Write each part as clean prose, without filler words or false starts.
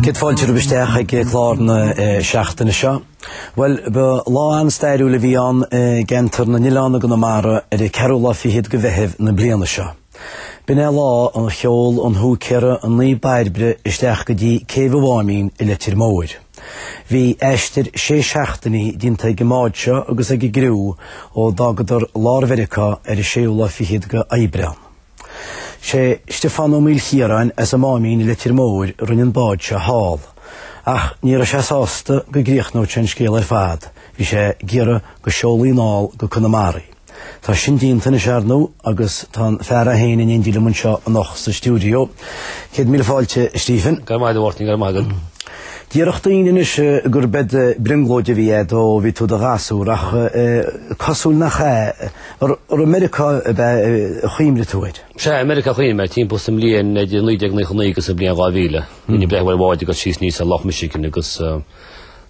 Kit fáilte besteach ag chlárna seachtainna seo. Well, ba lá an stairú le bhí an gentar na Nílána go na mara ar i ceúla fihiad go bheitheh na bliana seo. Bin é lá an cheol an thúceire an ní bairbre isteach go dtí céimh bháimín i le tirmóir. Bhí eistir sé seachtainní dínta gomáid seo agus ag grú ó dagadar lármherica ar i séúla fihiad go aibreán. sé Stefano Milchiarain as a mámín le tirmóir runnin báid se hall. Ach níra sé sásta go gríochnó tsin scéal ar fad, hí sé gira go seolaí nál go Conamara. Tá sin díntainna searnú agus tá fear a héin in indíle mun seo anoch sa stúdio. Chéad míle fáilte, Stephen. Garmaid warting garmaid. Díireachtaíine is gur bed brimglóide bhí ó bhí tú a gasú ach cosúil nach ar America chuimre túid. Se America chuime timp sem líon 1999 a blian gáhíle. Ní brehhar bháide go síos níos a Loch Michigan agus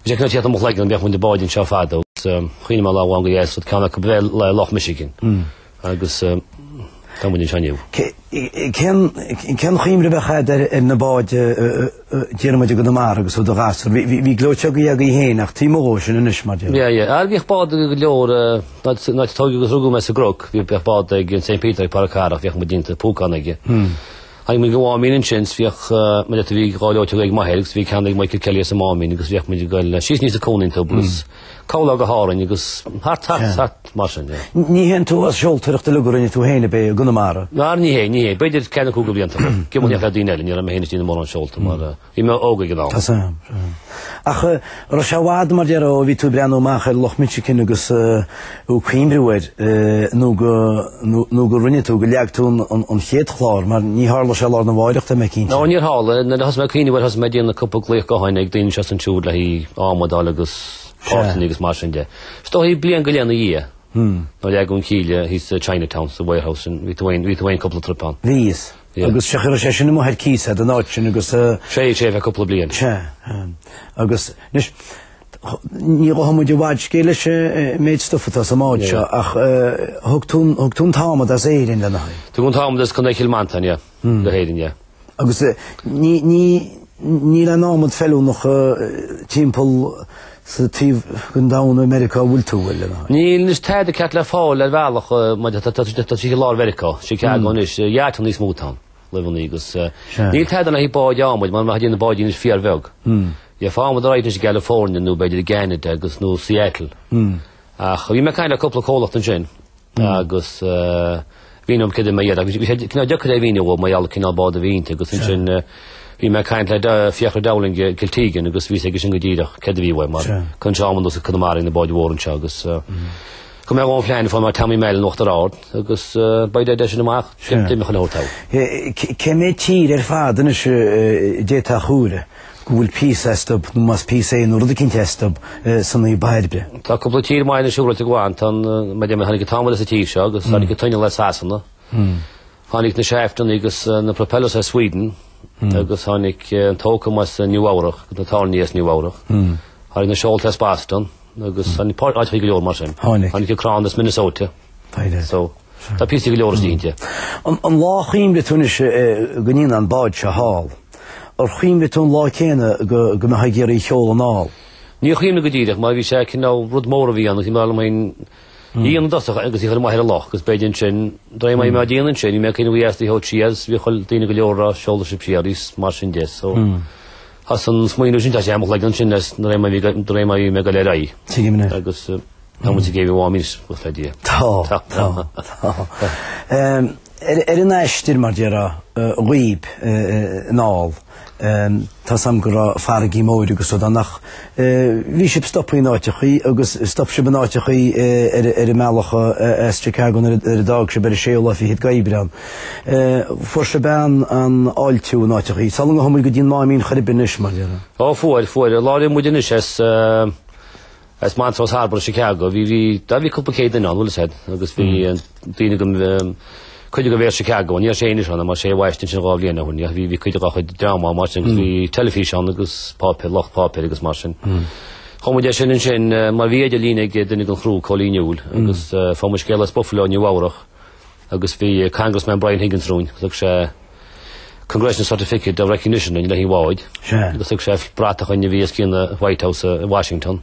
sé tí am le an bechmun de báidin seo fada chuine má láháin go dhéas cena go bhfuil le Loch Michigan agus tamúin seniuh. Cén chuimre bhecha ar na báide Díarmaide go na mar agus ó do gasú. Bhí glóte go ag héanaach tímó sin inis mar. Bhíh bád go leor ná tógu go rugú me sa grog, bhí beh bád ag St. Peter ag Paracárach bhíoh mu dínta púcaige. Haig mi go bháimín sins bhíoh me bhí gáileote ag maitheigs, bhí ceannig Michael Kelly sa mámín agus bhíoh muidir goil síos níos a cónínta agus cála go hárainn agus hart mar sin. Ní hen tú as seoltarachta lugurinne tú héine be Gunamara. Ní hé, beidir cena cúga blianta. Cimún a díine ní a héine tína mór an seolta mar í me óga gná. Tá ach ra se bhád mar dear ó bhí tú breanú macha Loch Michigan agus ó Cuimbriúir nó go rinne tú go leag tú an chéad chlár mar ní hála se lá na bháireachta me cín. Ná níor hála, na has me Cuimbriúir has me díana na cúpa léoch go háine ag daoine se an siúd le hí ámadal agus páirtaí mar sin de. Sto hí blian go leanna dhé. Nó leag ún Cíile hís Chinatown sa warehouse ví tú ein couple tripán. Vís. Agus sechar sé sin mo head císa den áit sin agus sé a couple blian. Agus ní go hamuid bháid scéile sé méid stuffatá sa máid seo ach thugtún támad as éirin lena haid. Tugún támad as chun éilmantan, le héirin, agus ní le námad fellú nach timppel sa tíh gon dána America bhfuil tú bhfuil lena haid. Níl nis tead a ceat le fáil le bhealach sí lá America, sí ceagan is jaartan níos mútán le bhaní agus níl tead anna hí báid ámaid man ma dína báid is fiar bheg. Ja fámad ráid is California nó beidir Canada agus nó Seattle. Ach bhí me caiin le couple cólacht an sin agus bhínom cid mé agus cinná decha é bhíine bh maiall cinál bád a bhínta agus sin bhí me caiint le fiachar dáling Kiltígan agus bhí agus sin go ddíireach cad bhíhha mar chun seáman sa Conamara na báid mhórnse agus go mé bháin pléin fá mar tamí méile nach rád agus baid de sin amach me chulótá. Ce mé tír ar fád is déta chúre. Gúil pís estab nó mas pís é nó rud cinn testab sanna í bairbre. Tá cúpla tír máine siúrta gháin tan me me hanig go támala sa tír seo agus hanig go tuine le sasanna. Hánig na séftan agus na propellers a Sweden agus hánig an tóca mas New Áireach na táníos New Áireach. Hánig na seolta Boston agus hánig páirt go leor mar sin. Hánig go Crándas Minnesota. So tá pí go leor dínte. An lá chiimre túnis gonín an báid se hall. Ar chuimre tún lá céine go me haigéir í cheol an áil. Ní chuimna go ddíireach, má bhí sé cinná rud mór a bhí anna, má main íon dasach agus í chuil maithir a loch, gus beidir sin, dra mai má díanaan sin, í me cinna bhíast í hót sias, bhí chuil daine go leor shouldership siarís mar sin des, so has an smoinú sin tá sé amach le an sin nes dra mai me go le rai. Agus hamu si géibh bhámís bus le dia. Tá. In eistir mar deara riib an áil. Tá sam go fargaí móir agus ó nach bhí sib stoppaí náitechaí agus stop se benáitechaí ar mealacha Chicago ar a dag se ber séola fi hit gaibrean. For se ben an áiltiú náitechaí. Sal go hamú go dín máimín charibinis mar deara. Fuair láir muidinis as Montrose Harbour Chicago, da bhí cúpla céad an bhfuil said agus bhí daine gom could go ver Chicago and you're saying it on my say Washington Rovlian when you could go drama watching the television agus pop loch pop agus marsin Homodation sin ma viidir lína den go chrú Colínúil agus fámas gelas Buffalo New York agus bhí Congressman Brian Higgins rún sé Congressional Certificate of Recognition in he wide agus sé bratach in bhí cin White House Washington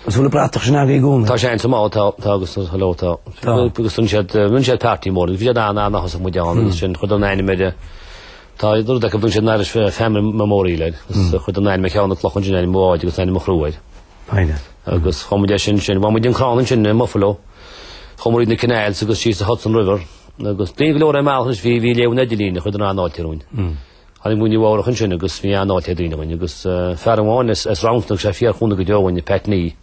Bhfuil bratach sin agé gún Tá sé má agus halótá agus mun party mór bhí ná nach mu sin chud an meide tá dú de bu sin Irish Family Memorial chud an me cheanna clochan sin móid agus mo chrúid agus chomodation sin bh mu din crán sin Buffalo chomí na canal agus sí a Hudson River agus bíló máchas bhí bhí leú nedilína chud an áitiún Hanig múni bhchan sin agus bhí an áitiúine agus ferháin is ránach sé fiar chuna go dehain petní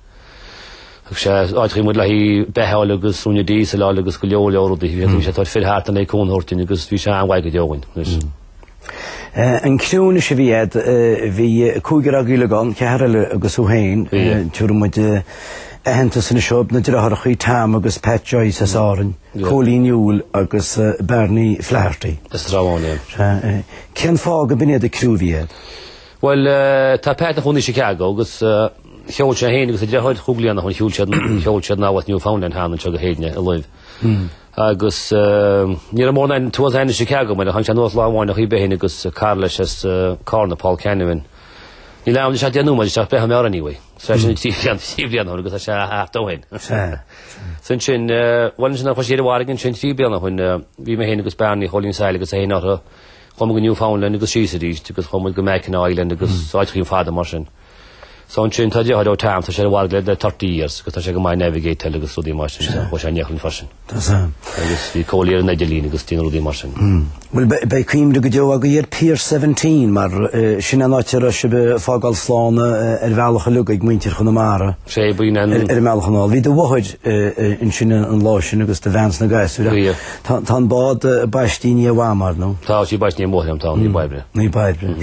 sé áitrí mu le hí beáil agus úna dísel agus go leolóí hí sé tá fillhat an éúnhortin agus bhí sé anhaid go dehain. An clúna sé bhíad bhí cúgur a gíile gan ceile agus úhéin túr muid hentas sanna seob na ddrathar chuí tam agus Pat Joyce as áran Colínúil agus Bernie Flaherty. Ráháin. Cean fág a biniad a clúhíad? Well tá Pat a chuní Chicago agus Heol sé héin agus deáid chuúblianna chun heolsead náhat Newfoundland hána se go héine a liv. Agus ní mór tú Chicago me han se nó láháin nach híbehéine agus Carla Carna Paul Cannon. Ní le se deanú se be me anífu. sin tíblian agus sé dóhain. Sin sin bhain sin nach séidir bhhagan sin tíblianna chun bhí mé héna agus beannaí cholín saoile agus é nach chum go Newfoundland agus síí agus chum go American Island agus áitrín fada mar sin. So sin tá deáid ó tam tá sé bhhail le 30 years go tá sé go mai navigate agus rudí mar sin chu sé nechann fasin. Agus bhí cóíar na delín agus tí rudí mar sin. Well bei cuimre go deo a go dhéar Pier 17 mar sin an áitear se be fágáil sláánna bhealacha lu ag muintir chun mara. Sé buin mealchanáil. Bhí do bhhaid in sin an lá sin agus de bheans na gaiisú. Tá bád baistíní a bhhamar nó? Tá sí baistíní mótham tá ní baibre. Ní baibre.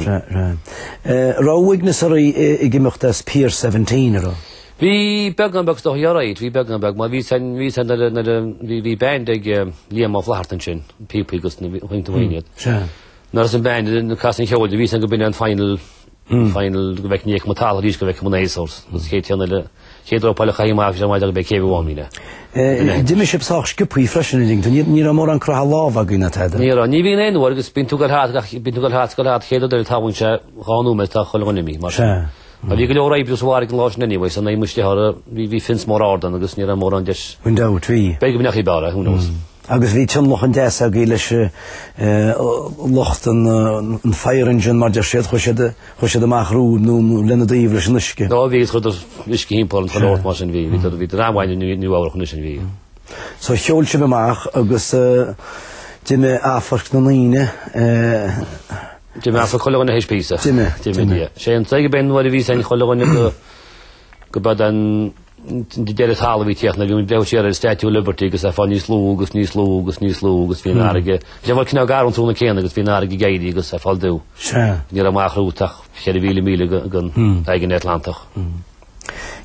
Ráhaig na sarí i gimimecht Pier 17 ro. Bhí began bag do hearáid, bhí began bag, má bhí band ag líam á flahartan sin, pipi agus na chuintahhainiad. Nar an band na casan cheoil, bhí an go bin an final go bheith níag matála rís go bheith mna ésos. Chéadró pála chaimach sem maid ag be céh bhámína. Dimi sé bsach scipuí freisin ní mór an crotha láha gine teide. Ní bhíon éonhar agus bin tú hat chéad ar táhain se gáú me tá choilganimí mar. A bhí go leoraibh bhhaig an láis anyway, san éim muiste bhí fins mór ádan agus ní mór an deis. Windá trí. Be go nach bara, who knows. Agus bhí tin loch an deas a gí leis locht an fire engine mar de séad chu sé amach rúd nó lena daomh leis an isce. No bhí chud isce hímpáil an talát mar sin bhí, bhí rámhain nu áhach sin bhí. So cheol se amach agus duine áfach na líine Jimmy after cholegan HPsa. Jimmy. Sé an teige ben war ví ein cholegan go bad an de hall ví tíach na vi be sé Statue of Liberty gus a fan ní slúgus fi aige. Je war kna gar túna céna agus fi aige gaidi gus a fallú. Ní a máchrúach sé vile míle gun eigen Atlantach.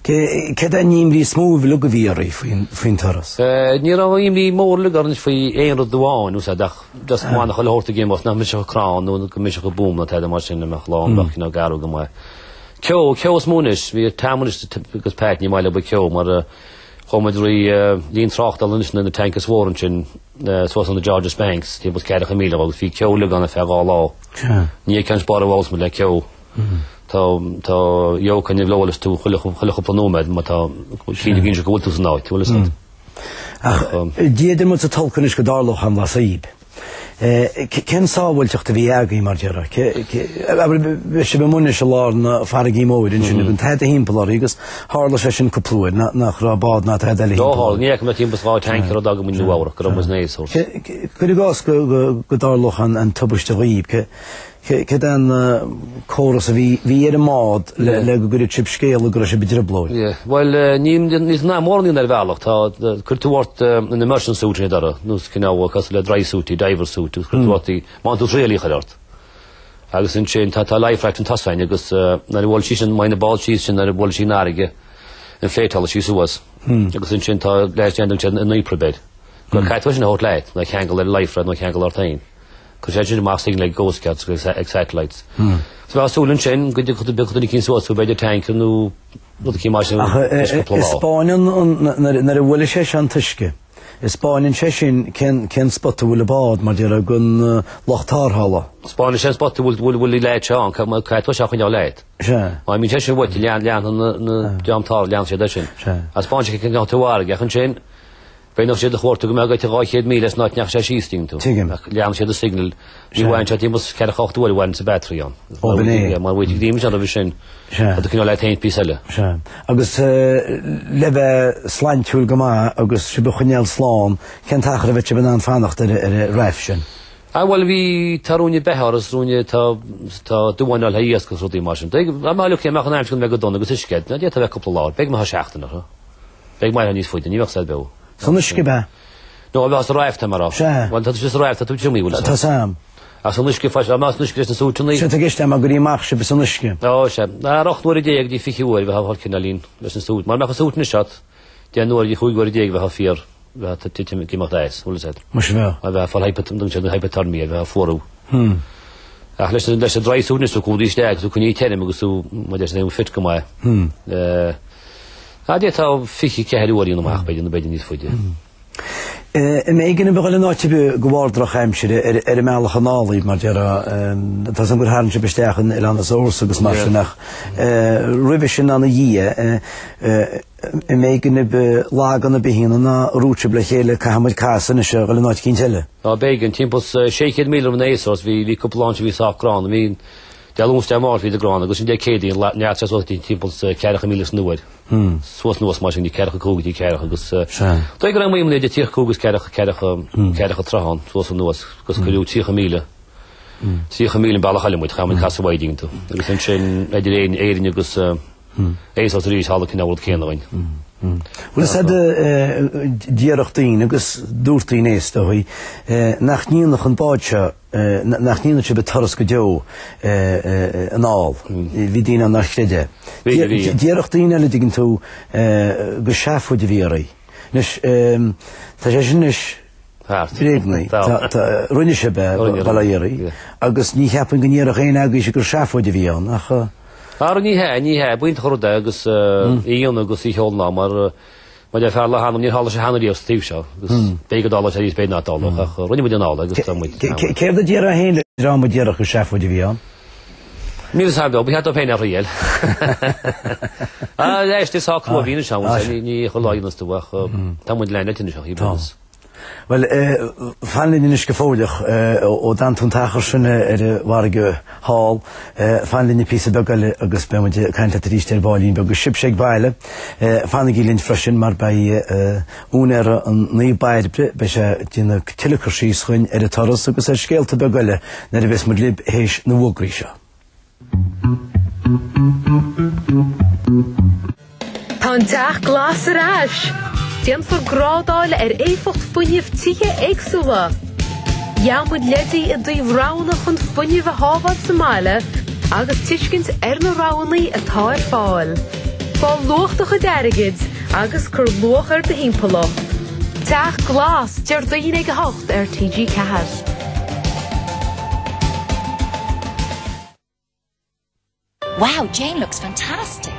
Ke a níimrí smúh lu go bhíí faoin taras? Ní a imí mór le garn faoi éon doháin ús adach just mána cho lehorta gémas na mis chrán nó go mis go búm na teide mar sin meach lách ná garú go mai. Ceos múnis hí tamis agus peit ní meile be ceo mar chomadrí líon tráchttal na tankas hóran sin sos an the Georges Banks tí bud ceach míle agus hí ceo le gan a feá lá. Ní can spar bhás me le ceo. Tá kan je lolas tú chuch planóid má tá vín se goú náid tú. Diaidir mu a tolcan is go dáloch an lasaíb. Ken sáhfuilteach a bhí agaí mar dearra. Se be muine se lána farigí móid in sin an teide hímpel agus hála sé sin coplúid nach rábád na teile. Dáhall ní me tí bá tankar a dag mun nuára go was nééis. Cuidir gás go dáloch an tubuiste riib. Ke an choras a bhí ar a mád le go gur chip scéal gur sé bidir blóid. Well níos ná mórnín ar bhealach tá chuirtúhart an immersion suit dara nús cinná cos le dry-suití, diver suit, chuirtúirtí má tú réalí chairt. Agus in sin tá leifreacht an tasfein agus na bhil sí sin maina ball sí sin ar bhil sí náige an flétal sí suas. Agus in sin tá leis an níprobed. Kite was in hot light, like Hangle life, no Hangle or time. Because I didn't master like ghost cats, satellites. So I saw Lunchin, good to be the king's water by the tank, and no, the key machine. Spanian na a Willish Antishke. Spanian Cheshin can spot to will about Madera gun Lochtar Holla. Spanish spot will let on, come a kite was up in your light. I mean, Cheshin what Yan and Jam Tar Yan Sedition. A Spanish can go to war, Gachanchin. Bij nog zit de hoort ook maar uit de rood me les nooit naar schießting toe. Ja, ze de signal. Die wijn chat die moest krijgen ook door wijn se battery aan. Ja, maar weet ik die moet er zijn. Dat kan laat heen piselle. Ja. Agus lebe slant tool gema, agus ze beginnen slaan. Kan tager wat je benaan vannacht de refchen. أول في تروني بحر روني تا دوان الهيئة كسرتي ماشين. تيجي ما لك يا ما خنا نعمل كنا قدونا قصة شكل. نادي تبع قبل الله. بيج ما هشاختنا. بيج ما هنيس فويدني بقصد بهو. صنشك بها نو بس رايفت مرة وانت تجلس رايفت تبجمي ولا تسام صنشك فاش ما صنشك ليش نسوي تني شو تجيش ما قري ماخش بصنشك شاب رحت وريديك دي فيكي وري بها هالكنالين بس نسوي ما نسوي نشاط دي نور يخوي وريديك بها فير بها تتم كيما دايس ولا زاد مش بها فالهايبت هايبت ترمية بها فورو ليش دراي سو نسو كوديش داك سو كني تاني مقصو ما داش نيم فيت كما هذه تا فيكي كهري وري نو ماخ بيدن بيدن يفودي ما يجينا بقول نوتي بجوارد رخامش رمال خنالي ما جرى تزمر هارنش بشتاخن إلى أنا صورس بس ما شنخ ريفيشن أنا يجي ما يجينا بلاغنا بهنا روتش بلخيلة كهمل كاسن شغل نوتي كينتله بيجن تيمبوس شيء كده ميلر من أيسوس في كوبلانش في ساقران مين جالون استعمار في الجران قلت إني كيدي لا نعرف شو تيمبوس كارخ ميلس نور سوس نوس ماشين دي كارخ كوج دي كارخ قص طيب قرأ مين من دي تيخ كوجس كارخ تراهن سوس نوس قص كلو تيخ ميله بعلا خلي ميت خامن كاس وايدين تو قلت إنشين أدرين أيرين قص أيسوس ريش حاله كنا ولد كيان غين ولس هذا ديارختين قص دورتين استوي نحنين نخن باتشا نحنين نشوف بتهرس كجو نال فيدينا نشتده ديارختين اللي تجنتو بشاف ودفيري نش تجنش ريبني روني شباب بلايري أقص نيهابن جنير غينا أقص كشاف ودفيان أخ نيها بوين تخرج أقص إيون أقص يهول نامر ما دفع الله عنه نير حالش حانو ديوس تيوشا بيجي دالله شريس بينا تالله أخ روني بدنا الله أقص تموت كيف ده جيرا هين درام جيرا كشاف ودفيان مين صاحبه بيهاتو بين الريال لا اشتساق هو بين شاموس ني خلاص ينستوى أخ تموت لعنة نشاه يبرز Wel, fann ni niske fólich og dan tun tachersen warge hall fann ni pisa bögale agus bemode kanta trister balin bögge shipshake baile fann gilin freshen mar bei uner ni baire besha din telekursis khun taros agus skelte bögale ner ves modlib hesh no wogrisha Tantach glas rash Dien voor graadal eifort funjef tige exuwa. Ja moet leti die vrouwen van funjef havad smale. Agus tischkins na rauni het haar faal. Faal lochtige dergid. Agus kurlocher de himpelo. Tach glas jardine gehacht TG kahar. Wow, Jane looks fantastic.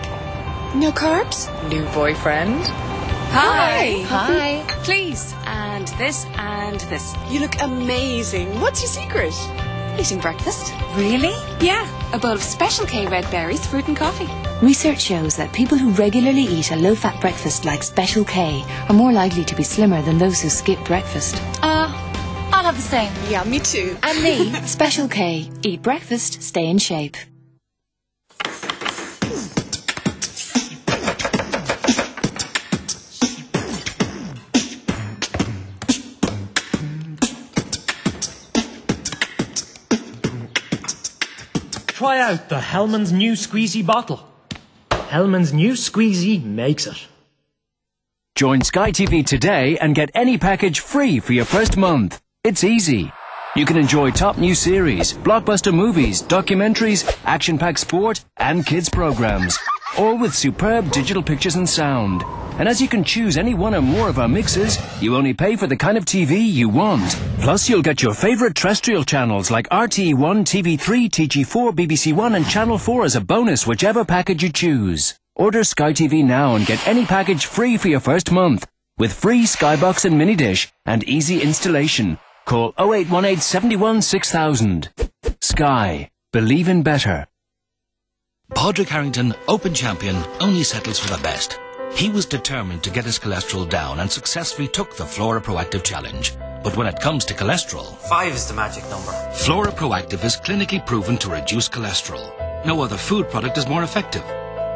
No carbs? New boyfriend? Hi. Hi. Please. And this and this. You look amazing. What's your secret? Eating breakfast. Really? Yeah. A bowl of Special K red berries, fruit and coffee. Research shows that people who regularly eat a low-fat breakfast like Special K are more likely to be slimmer than those who skip breakfast. I'll have the same. Yeah, me too. And me. Special K. Eat breakfast, stay in shape. Try out the Hellmann's new squeezy bottle. Hellmann's new squeezy makes it. Join Sky TV today and get any package free for your first month. It's easy. You can enjoy top new series, blockbuster movies, documentaries, action-packed sport and kids programs. All with superb digital pictures and sound. And as you can choose any one or more of our mixes, you only pay for the kind of TV you want. Plus, you'll get your favourite terrestrial channels like RTE1, TV3, TG4, BBC One and Channel 4 as a bonus, whichever package you choose. Order Sky TV now and get any package free for your first month, with free Skybox and mini dish and easy installation. Call 0818 71 6000. Sky. Believe in better. Padraig Harrington, Open champion, only settles for the best. He was determined to get his cholesterol down and successfully took the Flora Proactive challenge. But when it comes to cholesterol, 5 is the magic number. Flora Proactive is clinically proven to reduce cholesterol. No other food product is more effective.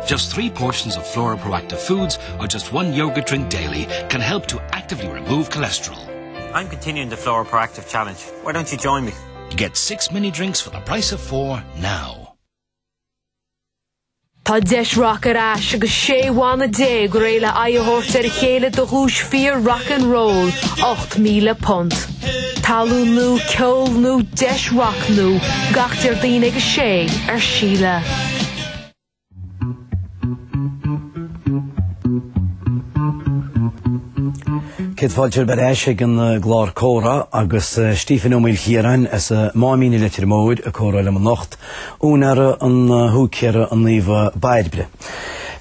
Just 3 portions of Flora Proactive foods or just 1 yogurt drink daily can help to actively remove cholesterol. I'm continuing the Flora Proactive challenge. Why don't you join me? Get 6 mini drinks for the price of 4 now. Tá deis rock arás agus séhána dé go réile aithort ar chéile do hús fíor rock and roll 8,000 pond. Talú nú, ceol nú, deis rock nú, gachtar daoine go sé ar síle. Kid fáiltear bar éise gan glár córa agus Stephen O'Meal Chiaran as mámíní letir móid a córa le nocht únara an húceara an níomh baidbre.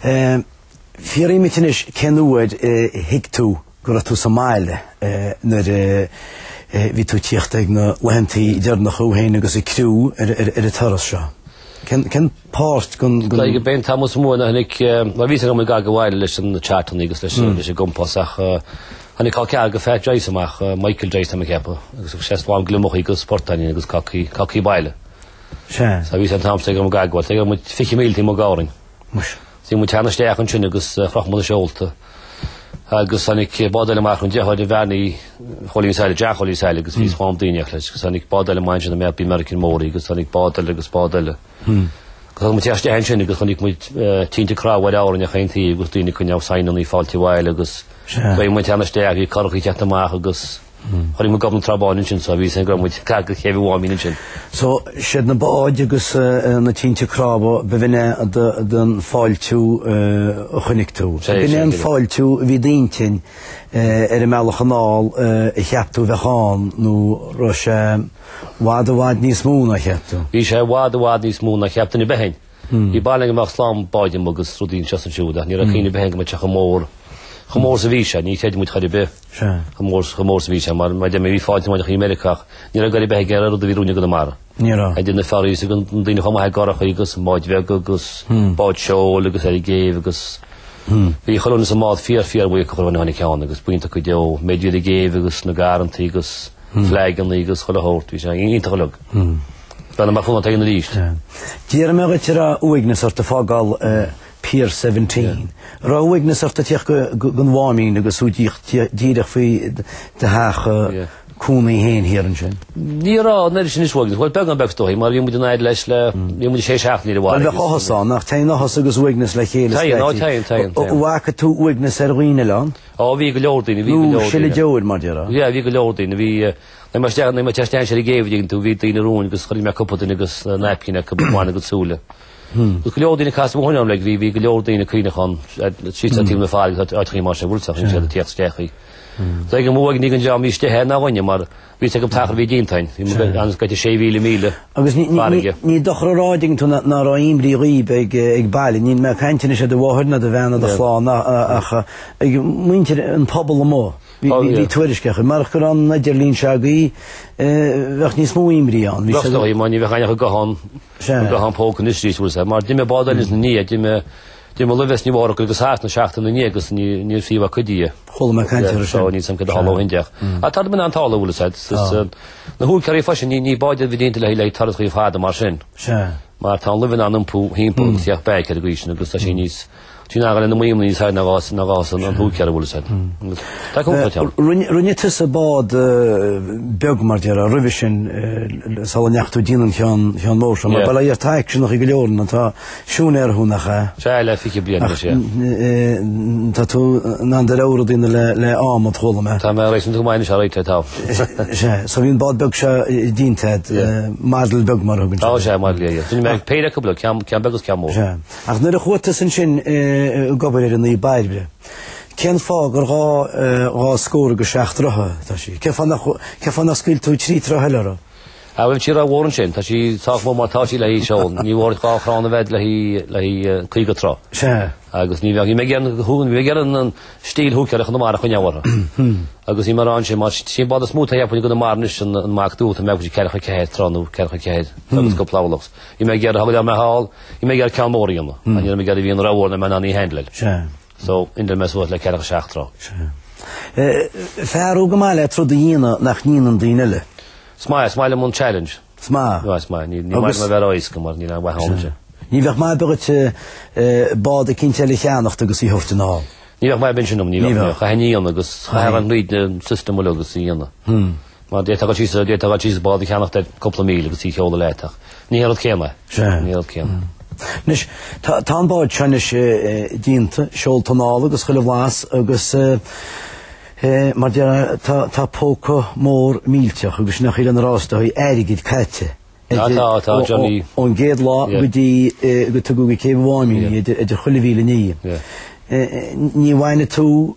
Fiarí mitinis cenúid hictú gur tú sa máile nar ví tú tíocht ag na lehantaí dearnach óhéin agus I criú ar a taras seo. Ken pást gun Like ben Thomas Moore na nig ma ví go ga gohile leis an chattan agus leis gumpasach han call ceag go fé Jaisach Michael Jason McCappa agus séá glumoch go sporttain agus cocky baile. Se. Sa ví Thomas go gagwal te mu fi mil mo garing. Si mu teannasteach an sin agus frach mo seolta. Agus sannig badile mar chun deáid a bhení cholísáile deacholí saile agus vís fám daoineach leis, gus sannig badile main sin na mé American mórí, agus sannig badile agus badile. Gus mu teiste hen sin agus chunig mu tínta cráhhaid árin a chaintí agus daoine chun sainnaí fáilte bhile agus bhé mu teannasteach í carchaí teachtamach agus choí mu gobn trabáin sin sa ví go mu cag chéhháin sin. So siad na báid agus na tínte crába bevinne den fáiltú a chunig tú. Bhíine an fáiltú bhí daintin ar a meach anál I cheaptú bheitán nó ro sé bhád níos múna cheaptú. Bhí sé bhád níos múna cheaptain I behéin. Bhí bailling amach slám báidim agus rudín seasan siúda, ní a cíine behéin go teach mór. Chomór sa víse, ní chéad muid chadi be. Chomór sa víse, mar de mé ví fáilte maidach I Americach, ní a gari behe gerar a ví rúne go mar. Níra. A dine farí sa gun dine chom ha garach agus maid veg agus báid seol agus er géh agus Bhí cholún sa mád fiar bhui go bhna hanig ceán agus buinte go deo méidir a géh agus na garantí agus flagan agus chola hórt ví sé ínta cholog. Bena mar chun tegin na líst. Díar me go tira uignas ar ta fágal Pier 17. Ra uignas ar ta tíoch gon bháimín agus díadach fí de haach cúnaí héin héan sin. Ní rá neidir sin isúignas, bhil beag an beagtóí, mar bhí muid naid leis le bhí muid sé seach ní bhhail. Bhil chóhasán nach taon nachas agus uignas le chéile. Taon. Bhacha tú uignas ar roiine lán? Bhí go leordaine, bhí go leordaine. Sile deir mar dira? Ja, bhí go leordaine, bhí na mar teiste sé géhdiginn tú bhí daoine rún agus choí me copatain agus napcíine cupháin agus súla. Gus go leordaine cas bhhainam le bhí go leordaine cuoinechan sí tí na fáil áitchaí mar sé bhúlteach sin sé a tíochtstechaí. Tá go móg ní an deam míiste he na bhaine mar ví go tachar bhí díntain, ans gaite 6,000 míle. Agus ní dochráiding tú na raimrí ríb ag bailí, ní me caiintine sé do bhhairna a bhena a chláán ach muintir an pobl mó. Bhí tuairisceach, mar gur an naidir lín seagaí bheith níos mó imrí an. Bhí maní bheith aine gohan pócan isríúil sé, mar dime bádail is na ní, dime leves ní bhra agus hána seachtain na ní agus ní fíh chudí. Chola me caiintear seo ní sam go hallhindeach. A tá man antála bhla na húil ceir fasin ní báidir bhí dénta le tarchaí fáda mar sin. Mar tá lihan an pú hímpú tíoch beice a grísin agus tá sin níos tí na na muim níos na gásan an húcear bhla sé. Runne tus a bád beag mar dear a rih sin sal nechtú díanaan chean mór mar bail ar taic sin nach I go leorn an tá siún ar húnacha. Se le fi blian sé. Tá tú ná de euro díine le am an chola me. Tá mé rééis tú maine se réite tá. So hín bád beag se díntead mádal beag mar thugann. Tá sé mar lé. Dún me péide go cean begus ceam mór. Ach nuair a chuta san sin gobar ar an í baidbre. كان فاقر غا سكور جشاخت رها تاشي كيف أنا سكيل توجريت رها لرا أول شيء راورن شين تاشي صاف ما تاشي لهي شغل نيوارد خاخران واد لهي كيغترا شا أقول نيجي مجان هون مجان ستيل هو كله خدمة على خنيا ورا أقول يمران شيء ما شيء بعد سموت هي بقول يقول مارنش المعقدوت ما بقول كله كهاد ترانو كله كهاد أقول كبلاولوس يمجان هذا ما حال يمجان كاموريوم يعني يمجان فين راورن ما ناني هاندل شا so in de meswoord le kelle geschacht فاروق ماله تردينا نخنين دينله smile mon challenge سما smile ni maar maar wel eens kommer ni na wa hondje ni weg maar beurt bade kindje nog te gezien hoeft te nou ni weg maar ben je nog niet weg ga niet aan dus ga gaan niet de system wel gezien maar dit had je bade gaan nog dat complementen gezien heel later niet heel keer niet heel keer Nish tan bad chanish dinte sholtanal agus khilwas agus mar ta poko mor miltach agus nach ilan rasta hi erigid katte ta Johnny on gedla gudi gutugu kevami de khulvile ni ni wine tu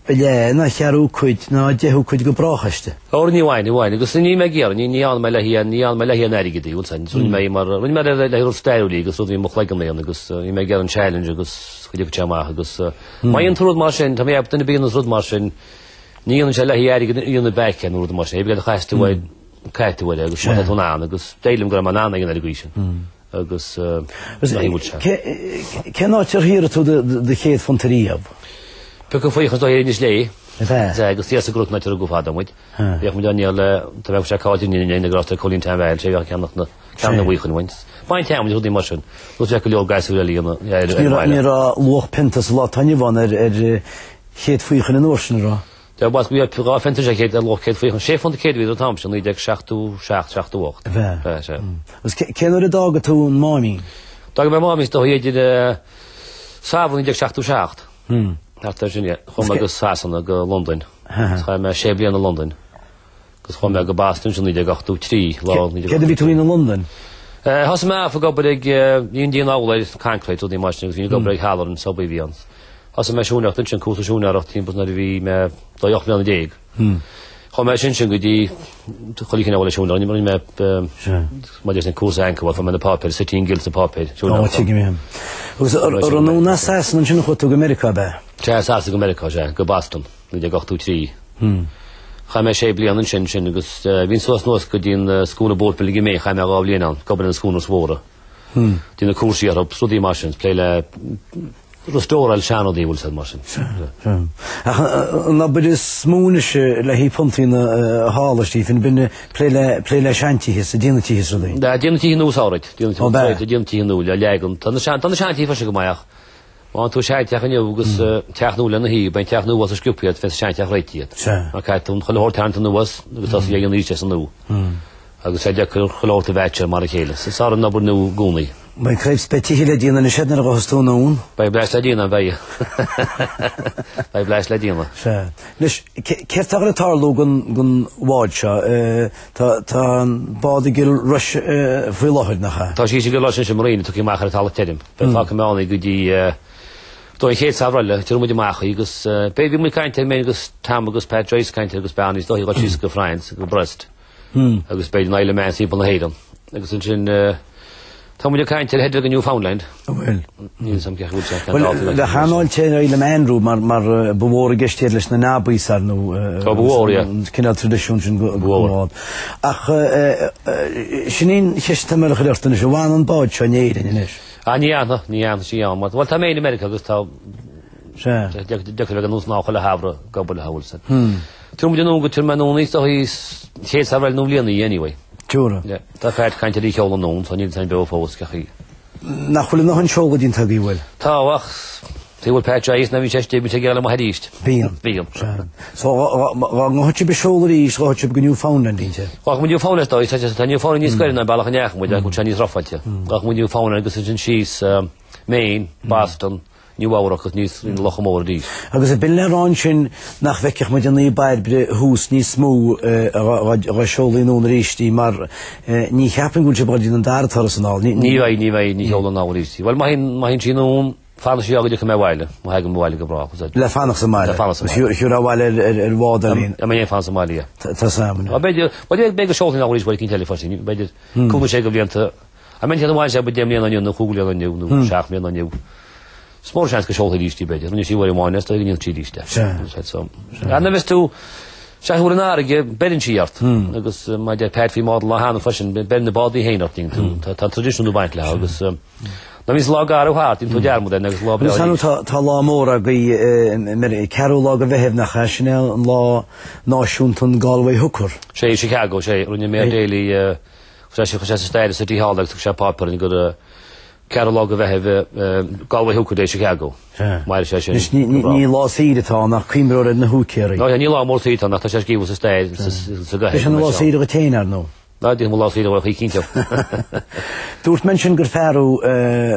na charu kuit na jehu kuit gebrachste or ni wine agus ni megier ni an malahi narigidi ulsan sun mai mar la hero style gus so vi mokhlagam ne agus ni megier an challenge agus khidi chama agus mai intrud machine ta me apten begin rud machine ni an chalahi yarigidi in the back and rud machine be khast way kait way agus shona tona agus dailum gram anana in irrigation agus cannot hear to the head von Triab Porque foi quando ele nislei já gostia se grupo natural gofada muito eu me Daniel também já causa nem na grossa Colin Tavel já que anda na weekend wins fine time with the motion was já que o guys really ni ra loch pentas lot han van het fuigen in oorsen ra daar was weer pura fente já que de loch het fuigen chef van de kid weer dat nie de schacht wacht ja was ken de dag to mami dag bij mami is toch hier de savon de schacht After Virginia, kom ik sassen naar Londen. Ga maar Shebian naar Londen. Dus kom ik Boston, zo niet de 8-3. Ken je in Londen? Has maar voor dat ik Indian oude concrete tot die machines. Je gaat bij Haller en zo bij Vians. Has maar zo'n echt een koers zo'n naar 10 naar wie met dat ook wel een ding. Kom maar zien die gelukkig nou wel zo'n dan niet meer maar dus een koers aankomen van de paper city in Gilse paper. Zo'n wat zie je hem. Was er nou na sassen en nog tot Amerika bij? Ja, sassen Amerika ja, go Boston. Die de 8-3. Ga maar Shebian en Shin dus win zoals nog in school board belegen mee ga maar afleen aan. Kom in school worden. Die de koers hier op studie machines play restore al channel die wil zijn machine. Na bedis smonische la hipontin halestief binnen play shanty his identity his really. Da identity nu saurit. Identity nu la lagum. Dan shanty fashe gemaak. Want to shanty gaan je gus techno lenne hier bij techno was geskupiert fest shanty reitiert. Maar kijk toen gehoord hand nu was dat je geen iets nu. Agus zei ik geloof de wetje maar ik hele. Ze zouden nou nu goni. Bij krijgt speciale dingen en schedder gestoon nou. Bij Blasladina bij. Bij Blasladina. Ja. Dus keft er het al gun watcha ta badigil rush veel nog. Ta zie je gelos in marine toen je maar het alle tedem. Bij vaak maar ik die toen ik het savrelle toen moet je maar gus baby moet kind termen gus tamagus patrice kind gus banis toch je wat is gefriends gebrust. Agus bij de Nile man simpel heden. Agus in Tom je kind head in Newfoundland. Wel. Niet zo goed zeggen. Wel, de gaan al Nile man roep maar beworen gesteld na nabuis al nu. Beworen ja. Kina traditions in beworen. Ach شنين يشتمل خلصنا جوان بعد شنيدين ليش. نيان شيء ما وقت ما in Amerika dus تا. Ja. Dat we gaan ons nou gele havre kabel houden. Toen moet je nog goed maar nog niet zo is het zou wel nog niet anyway. Jura. Ja, dat gaat kan je die heel nog zo niet zijn bevoorschot krijgen. Nou wil nog een show gedien hebben wel. Ta wacht. Ze wil patch is nou iets te betekenen allemaal het is. Bien. Zo wat nog je beschouder is wat je op Newfoundland dienst. Wat moet je Newfoundland is dat je Newfoundland is kunnen naar Balagnaag moet je goed niet raffatje. Wat moet je Newfoundland dus in she's Maine, Boston. New York is in Lochomore die. Agus bin ranchen nach wekkig met een bij huis niet smoe rasholin onrichtig maar niet happen goed je bij de daar personeel niet wij niet heel nou is. Wel maar in China فانش ياغي ديك ما وايله ما هاجم وايله قبره لا فانخ سمالة شو راوال الوادلين أما ينفع سوماليا تسامن بدي بيجي شغل هنا وريش ولكن تلفوني بدي كل شيء قبل أنت أما أنت ما جاب بدي أملي أنا نخوغ لي أنا نشاخ لي أنا سمول شانس كشغل هديش تبدي رني شيء وري ما نست يجي نشيديش ده أنا مستو شهور نارجع بدين شيارت بس ما جاء باد في مود الله هانو فشن بدين بادي هين أرتين تtradition دبي له بس نميز لاجار وهات إنتو جار مودن نقص لا بس أنا تلا مورا جي مري كارو لاجا وهب نخشنا لا ناشونتون قالوي هوكر شيء شيكاغو شيء رني مير ديلي خشاش ستايل سيتي هال دك خشا بابر نقول كارو لاجا وهب قالوي هوكر دي شيكاغو ما شيء مش ني لا سيد تانا كيمبرو نهوكيري لا يعني لا مور سيد تانا تشاش كيفو ستايل سجاه مش أنا لا سيد غتينر نو لا دي الله سيد ولا خيكين جو دوست منشن غرفارو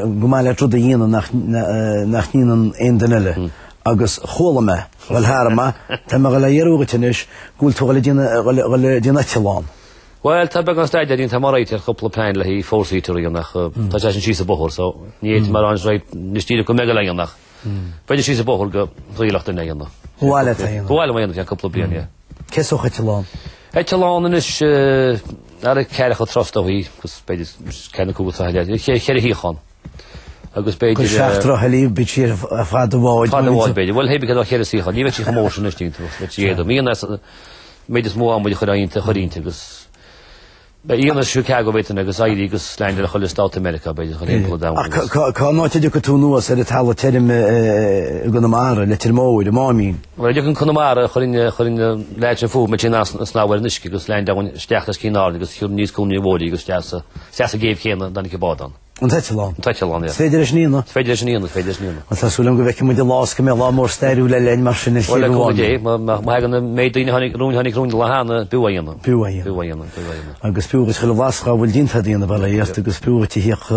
جمالة جديين نحنين إندنله أجس خولمه والهارمة تم غليرو غتنش قلت غلجنا تلان والتبقى نستعد دين تماريت الخبل بلان اللي هي فور سيتر ينخ تجاش شيء سبوهر سو نيت مران شوي نشتيلكم مجلا ينخ بدي شيء سبوهر طويل أختنا ينخ ولا تين ولا ما ينخ كبل بيان يا كسو ختلان ختلان نش أنا كاره خطرسته هي بس بدي كان كوب سهلات كاره هي خان أقول بدي كل شخص راح لي بيشير فاد وايد بدي ولا هي بكذا كاره سيخ دي بتشي خموش نشتين بس يهدم مين الناس ما يسموها ما يخرين تبس بيجينا شيكاغو بيتنا قصايدي قص لاين دخل ستات أمريكا بيجي خلينا نقول داون كانوا تجيك تونو سرت حالة ترم يقولون معار لترموي لمامين ولا يمكن كانوا معار خلينا لا تشوفوا ما ناس نسلاور نشكي قص لاين داون اشتاق كينار قص نيس كوني بودي قص جالس جيف كينا دانك بعدان انتشلان يا فيدرشنينا مثلا سولم قبل كم دي لاس كم الله مور ستاري ولا لين مارشن الشيء ولا كل جاي ما هاجنا ميدين هاني الله هانا بيوينا قص بيوغ خلوا واسخة والدين فدينا بلا يست قص بيوغ تهيق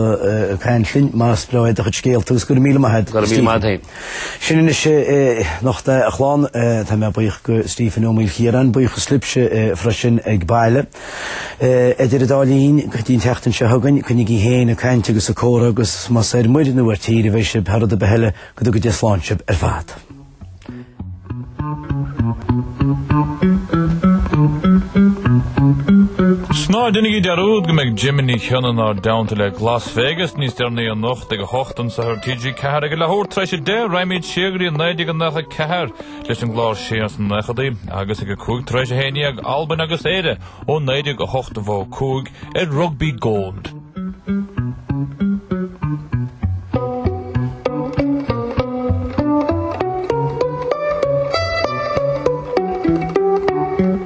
كان شين ما سبلوا هذا خشكيل تذكر ميل ما هاد شنو نش نقطة أخوان تما بيخ ستيفن وميل خيران بيخ سلبش فرشن قبالة أدر دالين كدين تحت شهوجن كنيجي هين كان تجلس كورة قص ما صار مدن ورتيري ويشب هرد بهلا كده قد يصلان شب الفات Snardenige derud gemek Jiminy Kjønner down til Las Vegas nister nye nacht de hochten så har TG Kahar Lahore tresh der Rami Chigri neidige nach Kahar lesen glas sheers nach de agus ik kook tresh heniag Alban agus ede on neidige hochte vo kook rugby gold